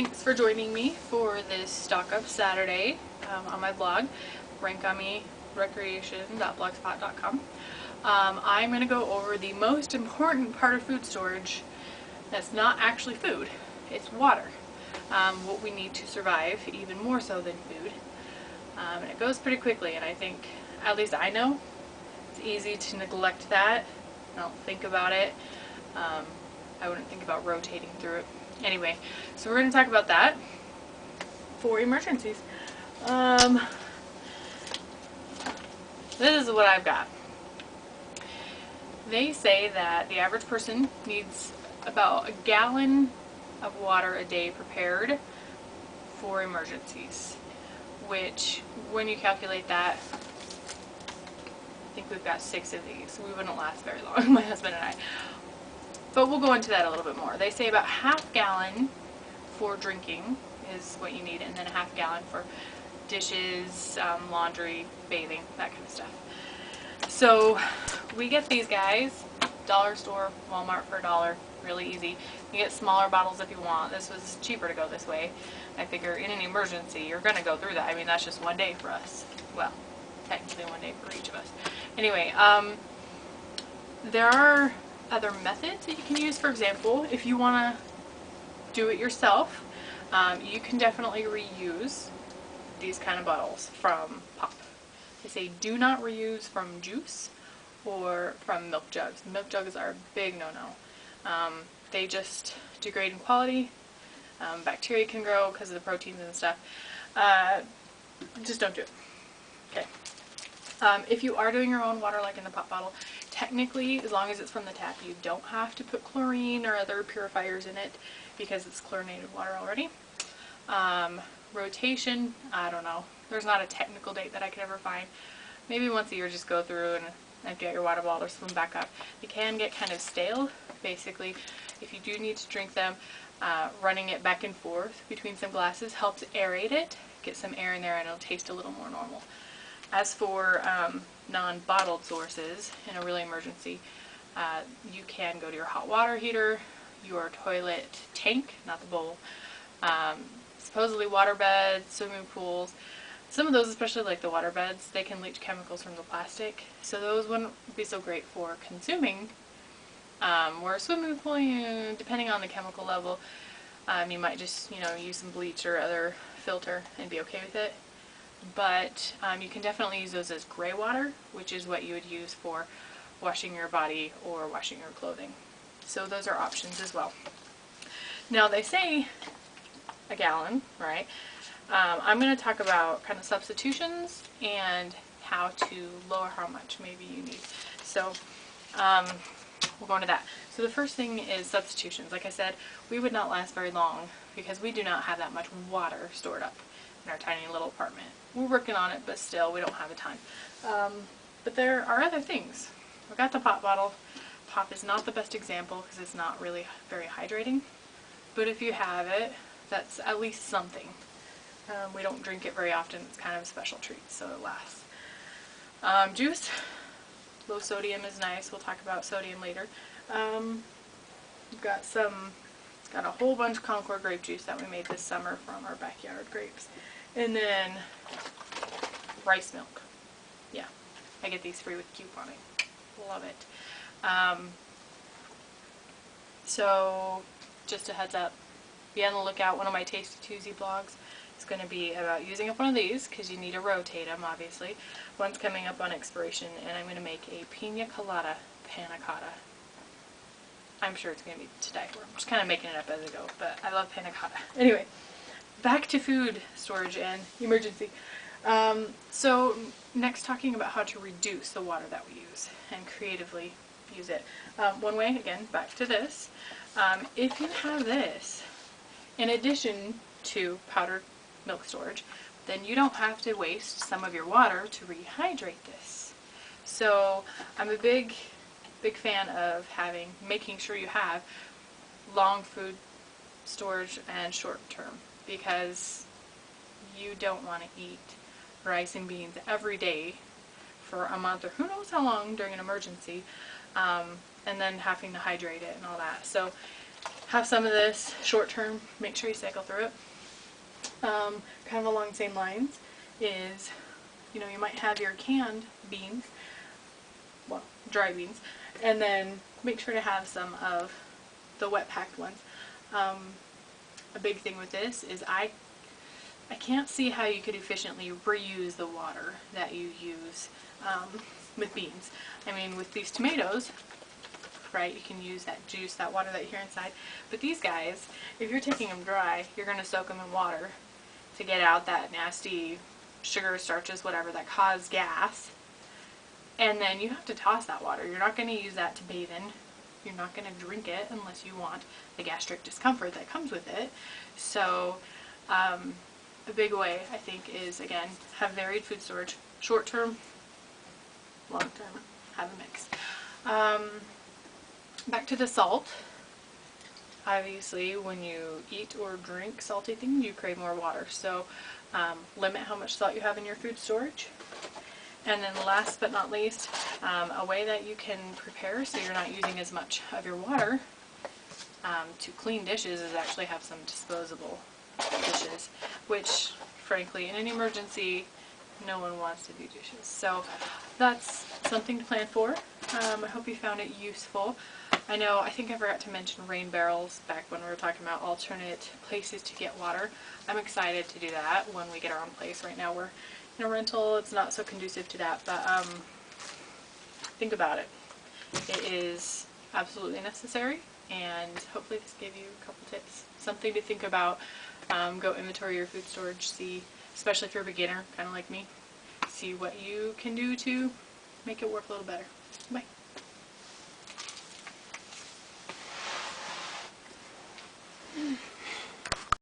Thanks for joining me for this stock up Saturday on my blog, rankamirecreation.blogspot.com. I'm going to go over the most important part of food storage that's not actually food, it's water. What we need to survive, even more so than food. And it goes pretty quickly, and I think, at least I know, it's easy to neglect that. I don't think about it. I wouldn't think about rotating through it. Anyway, so we're going to talk about that for emergencies. This is what I've got. They say that the average person needs about a gallon of water a day prepared for emergencies, which when you calculate that, I think we've got 6 of these. We wouldn't last very long, my husband and I. But we'll go into that a little bit more. They say about half gallon for drinking is what you need, and then a half gallon for dishes, laundry, bathing, that kind of stuff. So we get these guys, dollar store, Walmart for $1, really easy. You get smaller bottles if you want. This was cheaper to go this way. I figure in an emergency, you're going to go through that. I mean, that's just one day for us. Well, technically one day for each of us. Anyway, there are other methods that you can use. For example, if you want to do it yourself, you can definitely reuse these kind of bottles from pop. They say do not reuse from juice or from milk jugs. Milk jugs are a big no-no. They just degrade in quality. Bacteria can grow because of the proteins and stuff. Just don't do it. Okay. If you are doing your own water, like in the pop bottle, technically, as long as it's from the tap, you don't have to put chlorine or other purifiers in it because it's chlorinated water already. Rotation, I don't know. There's not a technical date that I could ever find. Maybe once a year just go through and empty out your water bottle or fill them back up. They can get kind of stale. Basically, if you do need to drink them, running it back and forth between some glasses helps aerate it, get some air in there, and it'll taste a little more normal. As for non-bottled sources in a really emergency, you can go to your hot water heater, your toilet tank, not the bowl, supposedly water beds, swimming pools. Some of those, especially like the water beds, they can leach chemicals from the plastic, so those wouldn't be so great for consuming. Where a swimming pool, depending on the chemical level, you might just use some bleach or other filter and be okay with it. But you can definitely use those as gray water, which is what you would use for washing your body or washing your clothing. So those are options as well. Now they say a gallon, right? I'm going to talk about kind of substitutions and how to lower how much maybe you need. So we'll go into that. So the first thing is substitutions. Like I said, we would not last very long because we do not have that much water stored up in our tiny little apartment. We're working on it, but still, we don't have a ton. But there are other things. We've got the pop bottle. Pop is not the best example because it's not really very hydrating. But if you have it, that's at least something. We don't drink it very often. It's kind of a special treat, so it lasts. Juice. Low sodium is nice. We'll talk about sodium later. We've got got a whole bunch of Concord grape juice that we made this summer from our backyard grapes. And then rice milk. Yeah, I get these free with couponing. Love it. So just a heads up, be on the lookout. One of my Tasty Tuesday blogs is going to be about using up one of these because you need to rotate them, obviously. One's coming up on expiration, and I'm going to make a pina colada panna cotta. I'm sure it's going to be to die for. I'm just kind of making it up as I go, but I love panna cotta. Anyway, back to food storage and emergency. So next, talking about how to reduce the water that we use and creatively use it. One way, again, back to this. If you have this, in addition to powdered milk storage, then you don't have to waste some of your water to rehydrate this. So I'm a big fan of making sure you have long food storage and short term, because you don't want to eat rice and beans every day for a month or who knows how long during an emergency, and then having to hydrate it and all that. So have some of this short term, make sure you cycle through it. Kind of along the same lines is, you know, you might have your canned beans, well, dry beans, and then make sure to have some of the wet packed ones. A big thing with this is I can't see how you could efficiently reuse the water that you use with beans. I mean, with these tomatoes, right, you can use that juice, that water that you hear inside. But these guys, if you're taking them dry, you're going to soak them in water to get out that nasty sugar, starches, whatever, that cause gas. And then you have to toss that water. You're not going to use that to bathe in. You're not going to drink it unless you want the gastric discomfort that comes with it. So a big way, I think, is, again, have varied food storage. Short term, long term, have a mix. Back to the salt. Obviously, when you eat or drink salty things, you crave more water. So limit how much salt you have in your food storage. And then last but not least, a way that you can prepare so you're not using as much of your water to clean dishes is actually have some disposable dishes, which frankly in an emergency no one wants to do dishes. So that's something to plan for. I hope you found it useful. I think I forgot to mention rain barrels back when we were talking about alternate places to get water. I'm excited to do that when we get our own place. Right now we're in a rental, it's not so conducive to that, but think about it. It is absolutely necessary, and hopefully this gave you a couple tips. Something to think about. Go inventory your food storage, see, especially if you're a beginner, kind of like me, see what you can do to make it work a little better. Bye.